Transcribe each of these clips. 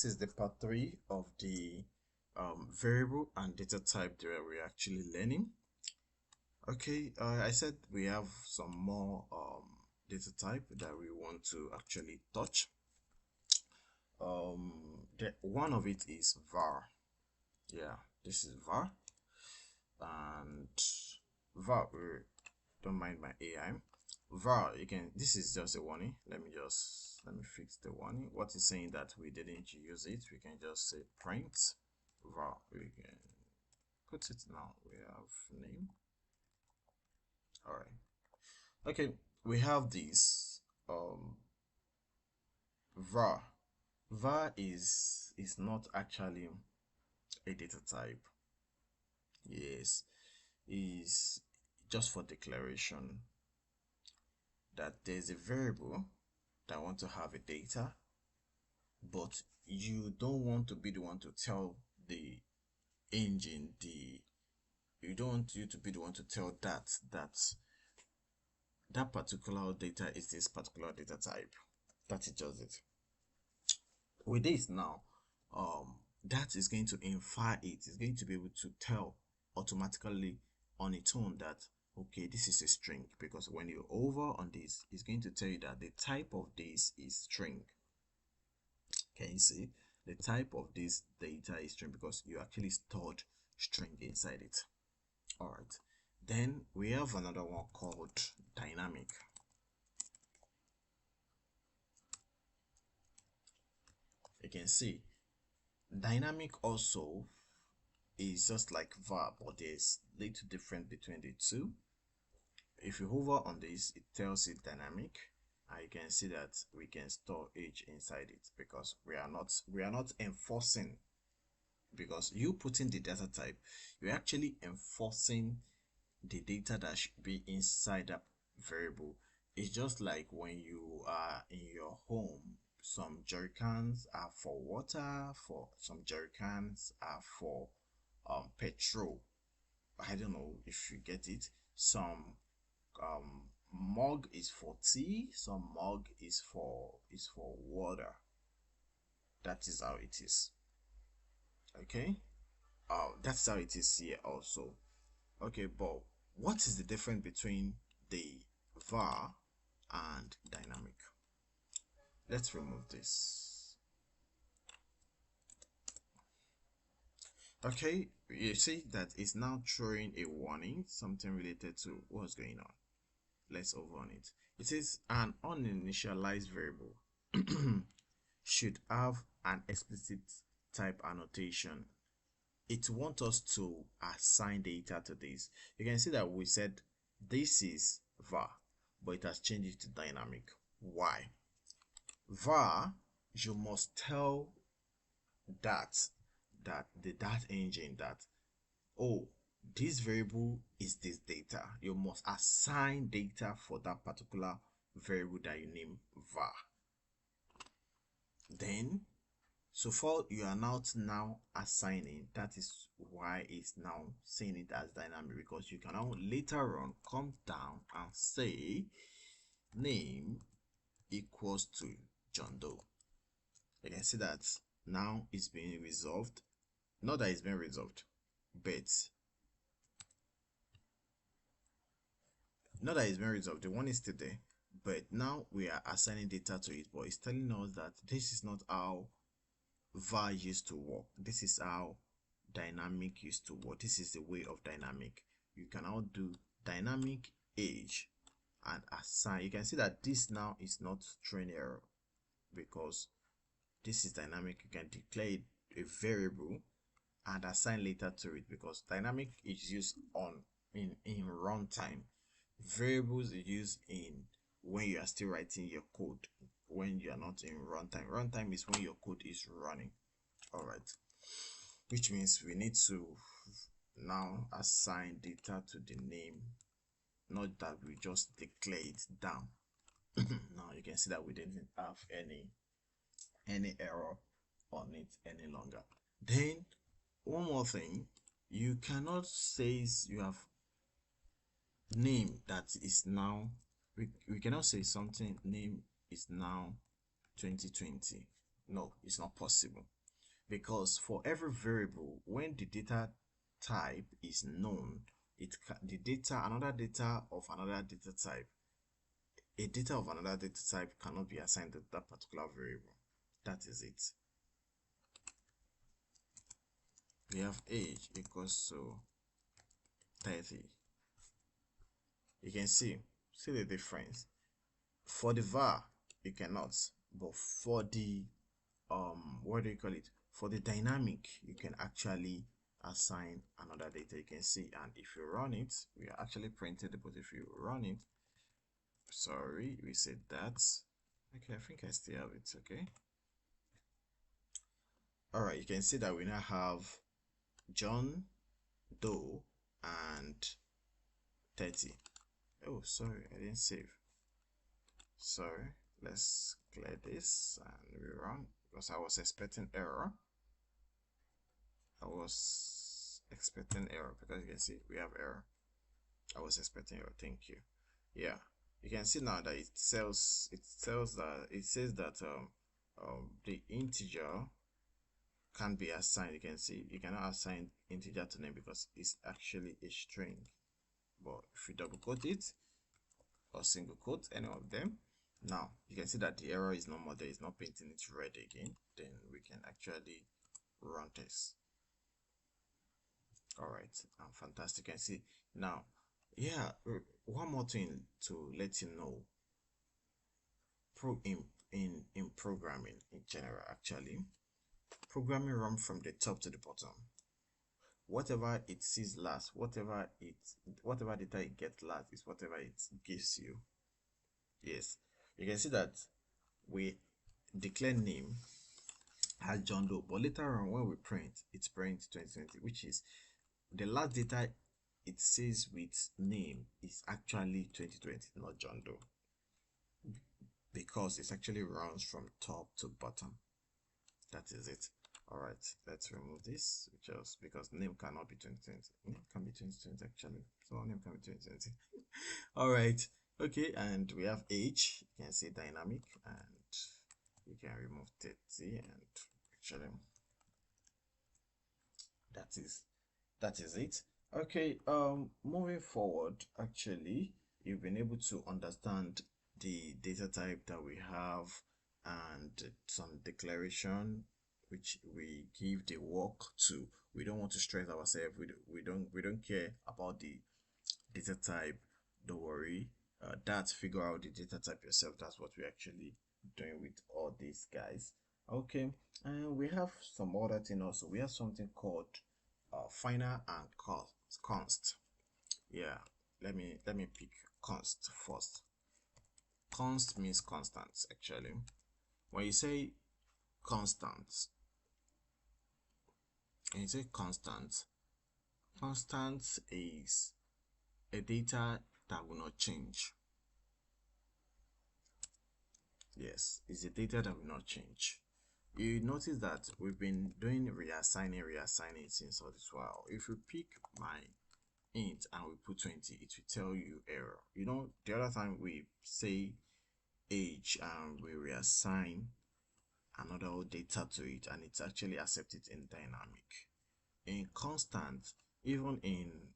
This is the part 3 of the variable and data type that we're actually learning. Okay, I said we have some more data type that we want to actually touch. One of it is var. Yeah, this is var, and var, don't mind my AI. Var, this is just a warning. Let me fix the warning. What is saying that we didn't use it, we can just say print var. We can put it now. We have name. All right. Okay, we have this var. Var is not actually a data type. Yes, is just for declaration that there's a variable that want to have a data, but you don't want to be the one to tell the engine you don't want you to be the one to tell that particular data is this particular data type. That is just it. With this now, that is going to infer it. It's going to be able to tell automatically on its own that okay, this is a string, because when you over on this, it's going to tell you that the type of this is string. Can you see? The type of this data is string because you actually stored string inside it. All right. Then we have another one called dynamic. You can see dynamic also is just like var, but there's little difference between the two. If you hover on this, it tells it dynamic, and you can see that we can store age inside it because we are not enforcing, because you put in the data type, you're actually enforcing the data that should be inside that variable. It's just like when you are in your home, some jerrycans are for water, for some jerrycans are for petrol. I don't know if you get it. Some mug is for tea, some mug is for water. That is how it is. Okay, that's how it is here also. Okay, but what is the difference between the var and dynamic? Let's remove this. Okay, you see that it's now throwing a warning, something related to what's going on. Let's over on it. It says an uninitialized variable should have an explicit type annotation. It wants us to assign data to this. You can see that we said this is var, but it has changed it to dynamic. Why? Var, you must tell that engine that, oh, this variable is this data. You must assign data for that particular variable that you name var. Then so far you are not now assigning. That is why it's now saying it as dynamic, because you can now later on come down and say name equals to John Doe. You can see that now it's being resolved. Not that it's been resolved, but not that it's been resolved. The one is still there, but now we are assigning data to it. But it's telling us that this is not how var used to work. This is how dynamic used to work. This is the way of dynamic. You can now do dynamic age and assign. You can see that this now is not throwing error because this is dynamic. You can declare a variable and assign later to it, because dynamic is used in runtime. Variables are used in when you are still writing your code, when you are not in runtime. Runtime is when your code is running. All right, which means we need to now assign data to the name, not that we just declare it down. Now you can see that we didn't have any error on it any longer. Then one more thing, you cannot say you have name that is now, we cannot say something name is now 2020. No, it's not possible, because for every variable, when the data type is known, the data, another data of another data type, a data of another data type cannot be assigned to that particular variable. That is it. We have age equals to 30. You can see the difference. For the var, you cannot, but for the what do you call it, for the dynamic, you can actually assign another data. You can see, and if you run it, we are actually printed, but if you run it, sorry, we said that. Okay, I think I still have it. Okay, all right, you can see that we now have John Doe and 30. Oh, sorry, I didn't save. Sorry, let's clear this and we run, because I was expecting error. Because you can see we have error. I was expecting error. Thank you. Yeah, you can see now that it says that the integer can be assigned. You can see you cannot assign integer to name because it's actually a string. But if you double quote it or single quote any of them, now you can see that the error is no more there. It's not painting it red again. Then we can actually run this. All right, fantastic. You can see now. Yeah, one more thing to let you know. In programming in general, actually, programming runs from the top to the bottom. Whatever it sees last, whatever data it gets last is whatever it gives you. Yes, you can see that we declare name as John Doe, but later on when we print, it prints 2020, which is the last data it says with name is actually 2020, not John Doe, because it actually runs from top to bottom. That is it. All right, let's remove this, just because name cannot be 2020. Name can be 2020 actually, so name can be 2020. All right, okay, and we have age. You can see dynamic, and you can remove 30, and actually that is it. Okay, moving forward, actually, you've been able to understand the data type that we have and some declaration which we give the work to. We don't want to stress ourselves. We don't care about the data type. Don't worry. Figure out the data type yourself. That's what we're actually doing with all these guys. Okay, and we have some other thing also. We have something called final and const. Yeah, let me pick const first. Const means constant actually. When you say constant, constant is a data that will not change. Yes, it's a data that will not change. You notice that we've been doing reassigning since all this while. If you pick my int and we put 20, it will tell you error. You know, the other time we say age and we reassign another data to it, and it's actually accepted in dynamic. In constant, even in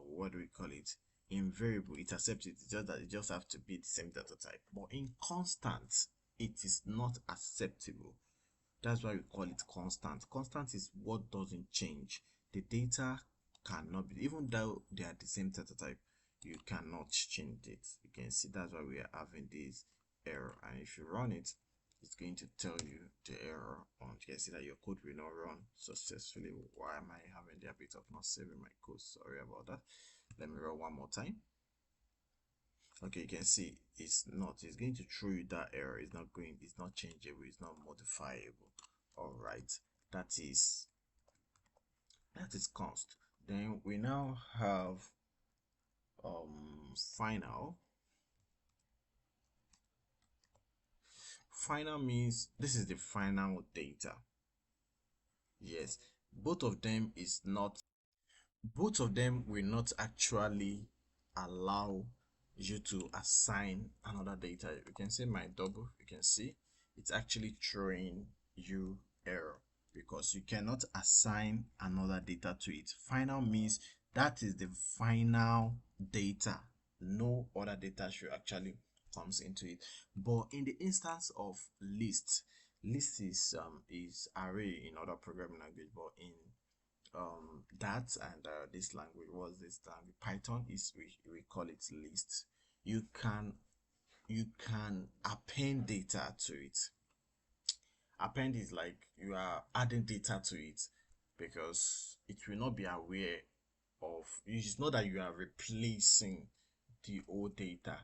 what do we call it, in variable, it accepts it. It's just that it just have to be the same data type. But in constant, it is not acceptable. That's why we call it constant. Constant is what doesn't change. The data cannot be, even though they are the same data type, you cannot change it. You can see that's why we are having this error. And if you run it, it's going to tell you the error. You can see that your code will not run successfully. Why am I having the habit of not saving my code? Sorry about that. Let me run one more time. Okay, you can see it's going to throw you that error. It's not changeable, it's not modifiable. All right, that is const. Then we now have final. Final means this is the final data. Yes, both of them will not actually allow you to assign another data. You can see my double, you can see it's actually throwing you error because you cannot assign another data to it. Final means that is the final data. No other data should actually comes into it. But in the instance of list, list is array in other programming language, but in that and this language, was this language, Python, is we call it list. You can append data to it. Append is like you are adding data to it because it will not be aware of, it's not that you are replacing the old data,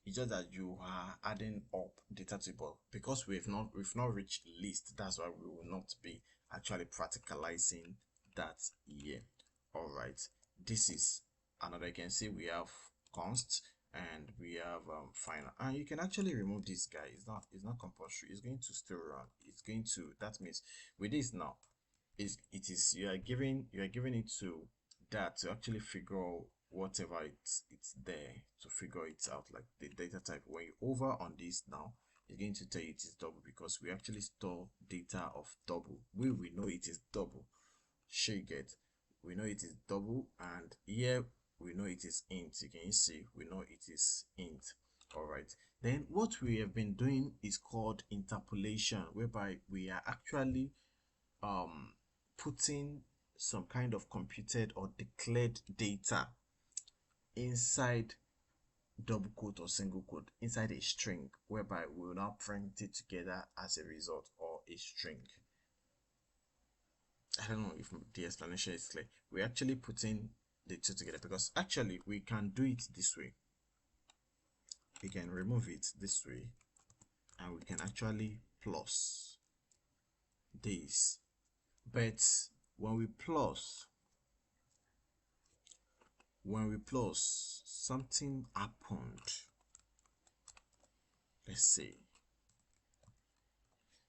it's just that you are adding up data to it. But because we've not reached list, that's why we will not be actually practicalizing that here. All right, this is another. You can see we have const and we have final, and you can actually remove this guy. It's not compulsory, it's going to still run. It's going to, that means with this now, it is you are giving it to that to actually figure out whatever it's there to figure it out, like the data type. When you over on this now, it's going to tell you it is double because we actually store data of double. We know it is double. Sure, you get, we know it is double, and here we know it is int. You can see we know it is int. All right, then what we have been doing is called interpolation, whereby we are actually putting some kind of computed or declared data inside double quote or single quote, inside a string, whereby we will now print it together as a result, or a string. I don't know if the explanation is clear. We're actually putting the two together because actually we can do it this way. We can remove it this way and we can actually plus this. But when we plus, something happened. Let's see.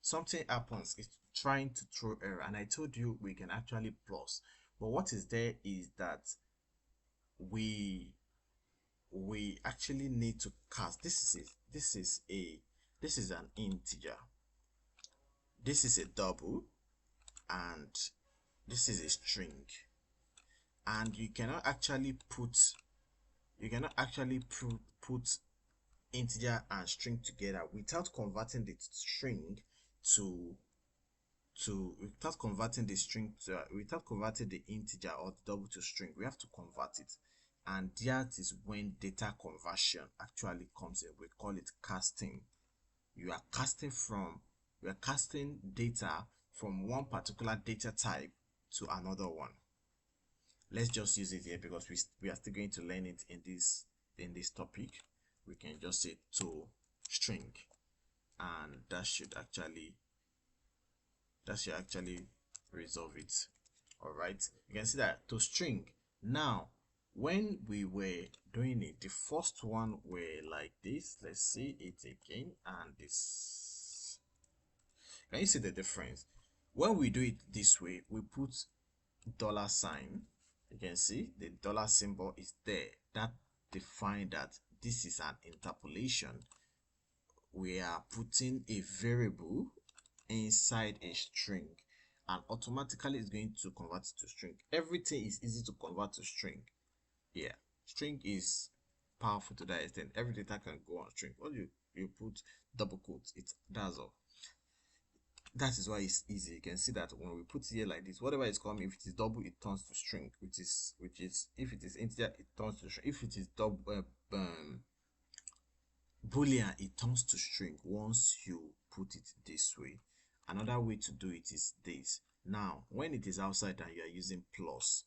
Something happens, it's trying to throw error, and I told you we can actually plus. But what is there is that we actually need to cast. This is an integer, this is a double, and this is a string, and you cannot actually put integer and string together without converting the string to without converting the integer or the double to string. We have to convert it, and that is when data conversion actually comes in. We call it casting. You are casting data from one particular data type to another one. Let's just use it here because we are still going to learn it in this topic. We can just say to string, and that should actually resolve it. All right, you can see that to string. Now when we were doing it, the first one were like this. Let's see it again, and this, can you see the difference? When we do it this way, we put $sign. You can see the dollar symbol is there. That defines that this is an interpolation. We are putting a variable inside a string, and automatically it's going to convert it to string. Everything is easy to convert to string. Yeah, string is powerful to that extent. Every data can go on string. What you put double quotes, that's all. That is why it's easy. You can see that when we put it here like this, whatever is coming, if it is double, it turns to string, which is if it is integer, it turns to string. If it is double boolean, it turns to string once you put it this way. Another way to do it is this. Now when it is outside and you are using plus,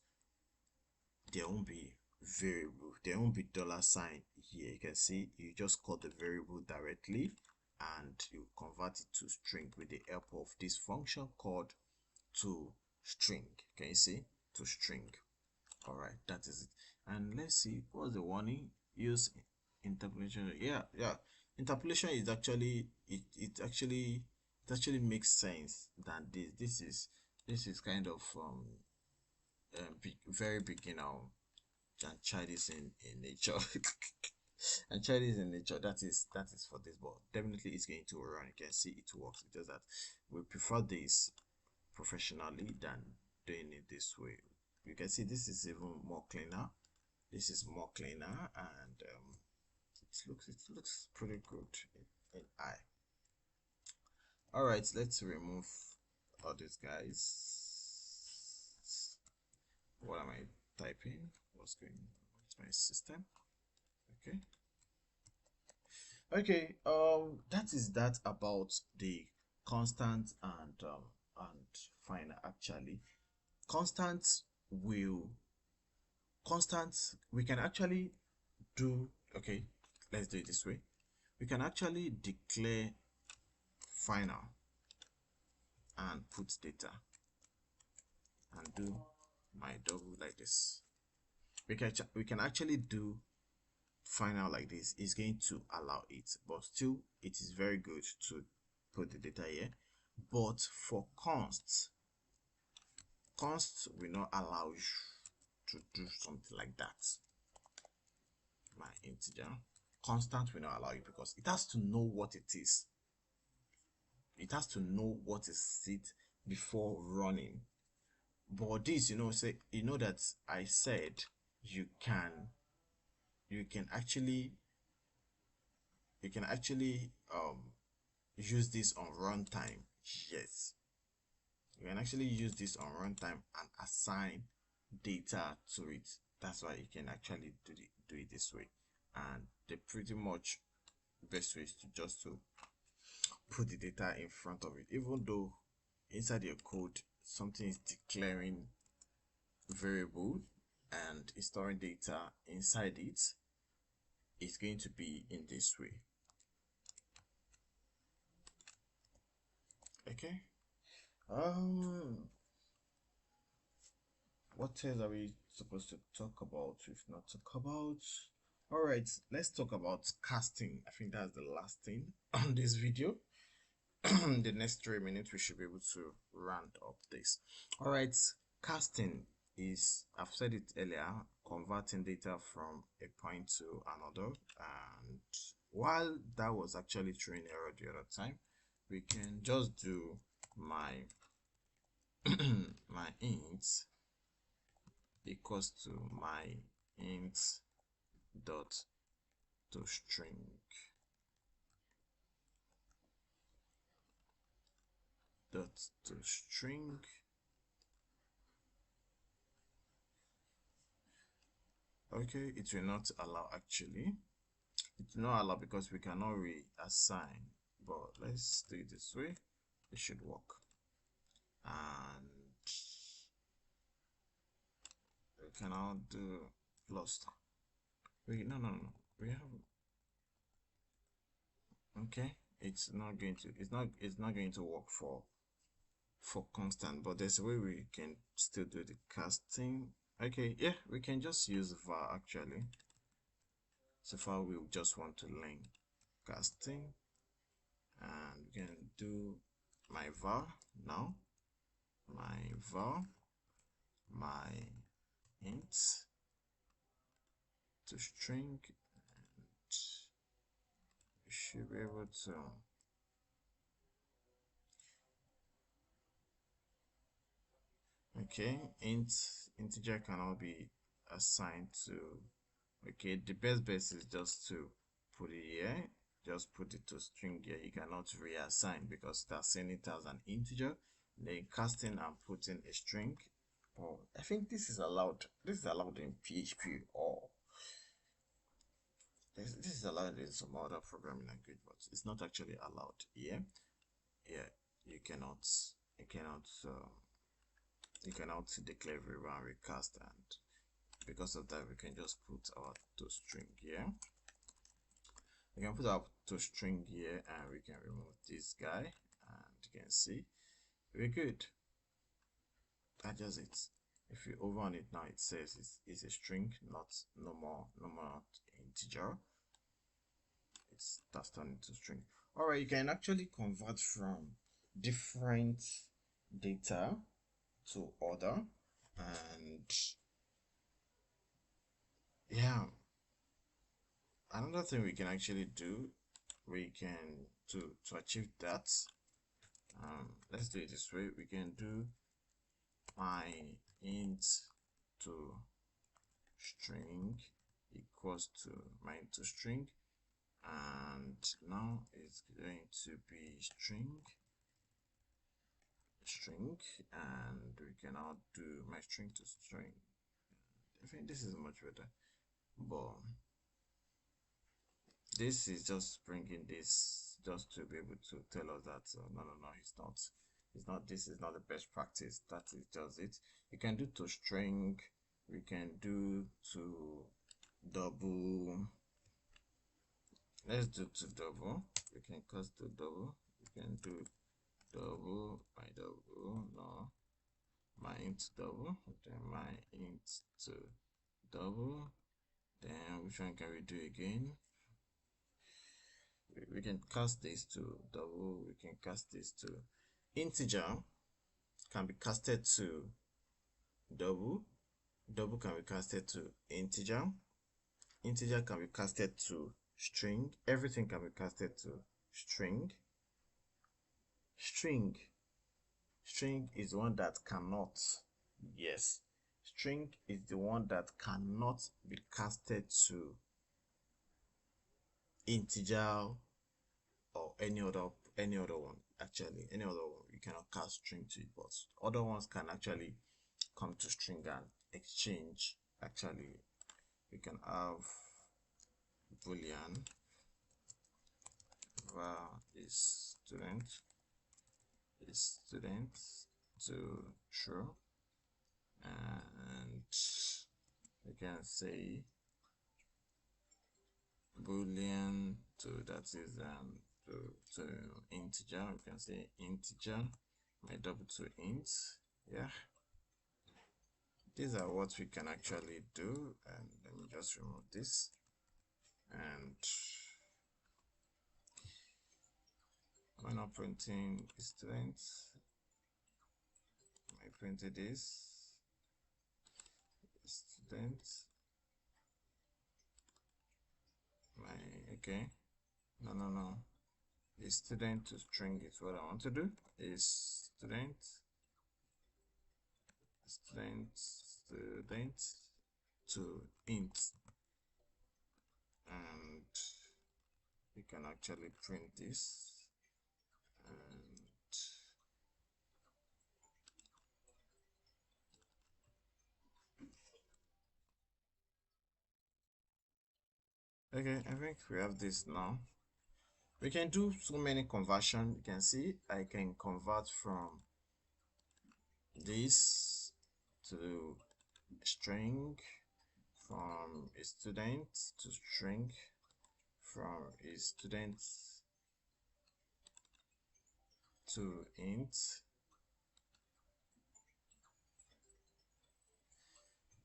there won't be variable, there won't be $sign here. You can see you just call the variable directly and you convert it to string with the help of this function called to string. Can you see? To string. All right, that is it. And let's see, what's the warning? Use interpolation. Yeah, interpolation is actually it actually makes sense than this. This is kind of very beginner and childish in nature. and child is in nature. That is for this, but definitely it's going to run. You can see it works. It's just that we prefer this professionally than doing it this way. You can see this is even more cleaner. This is more cleaner, and it looks pretty good in eye. All right, let's remove all these guys. What am I typing? What's going on? What's my system? Okay. Okay, that is that about the constant and final. Actually, constant will constant we can actually do. Okay, let's do it this way. We can actually declare final and put data and do my double like this. We can actually do final like this. Is going to allow it, but still it is very good to put the data here. But for const will not allow you to do something like that. My integer constant will not allow you because it has to know what it is. It has to know what is it before running. But this, say, that I said you can actually use this on runtime. Yes, you can actually use this on runtime and assign data to it. That's why you can actually do it this way. And the pretty much best way is to just to put the data in front of it, even though inside your code something is declaring variable and is storing data inside it. It's going to be in this way. Okay. What else are we supposed to talk about? If not talk about, all right, let's talk about casting. I think that's the last thing on this video. The next 3 minutes we should be able to round up this. All right, casting is, I've said it earlier, converting data from a point to another. And while that was actually throwing error the other time, we can just do my my int equals to my int dot to string dot to string. Okay, it will not allow. Actually, it will not allow because we cannot reassign, but let's do it this way. It should work. And we cannot do lost. No, we have. Okay, it's not going to work for constant, but there's a way we can still do the casting. Okay, yeah, we can just use var actually. So far we just want to link casting, and we can do my var now, my var, my int to string, and we should be able to okay, integer cannot be assigned to. Okay, the best bet is just to put it here. Just put it to string here. You cannot reassign because that's saying it as an integer. Then casting and putting a string. Oh, I think this is allowed. This is allowed in PHP, or this is allowed in some other programming language, but it's not actually allowed here. Yeah, you cannot declare variable and recast, and because of that we can just put our toString here. We can put our toString here, and we can remove this guy, and you can see we're good. That's just it. If you over on it now, it says it's a string, no more integer. That's turned into string. All right, you can actually convert from different data to order, and yeah, another thing we can actually do, we can to achieve that, let's do it this way. We can do my int to string equals to my int to string, and now it's going to be string, and we can now do my string to string. I think this is much better, but this is just bringing this just to be able to tell us that no, it's not, this is not the best practice. That is just it. You can do to string, we can do to double, let's do to double, we can cast to double, we can do double, my double, no, my int double, then my int to double, then which one can we do again? We can cast this to double, we can cast this to integer, can be casted to double, double can be casted to integer, integer can be casted to string, everything can be casted to string. String is the one that cannot, yes, string is the one that cannot be casted to integer or any other one. Actually, any other one you cannot cast string to it, but other ones can actually come to string and exchange. Actually, we can have boolean var is student to true, and we can say boolean to, that is to integer, we can say integer, my double to int. Yeah, these are what we can actually do. And let me just remove this, and when I'm printing student, I printed this student, my, okay, no, the student to string is what I want to do, is student to int, and we can actually print this, and okay, I think we have this now. We can do so many conversion. You can see I can convert from this to string, from a student to string, from a student to int.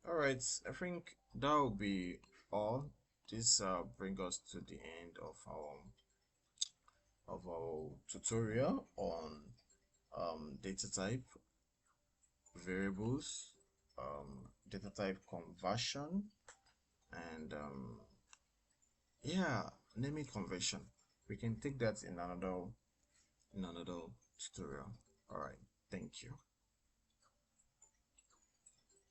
Alright, I think that will be all. This brings us to the end of our tutorial on data type, variables, data type conversion, and yeah, naming convention. We can take that in another tutorial. All right, thank you.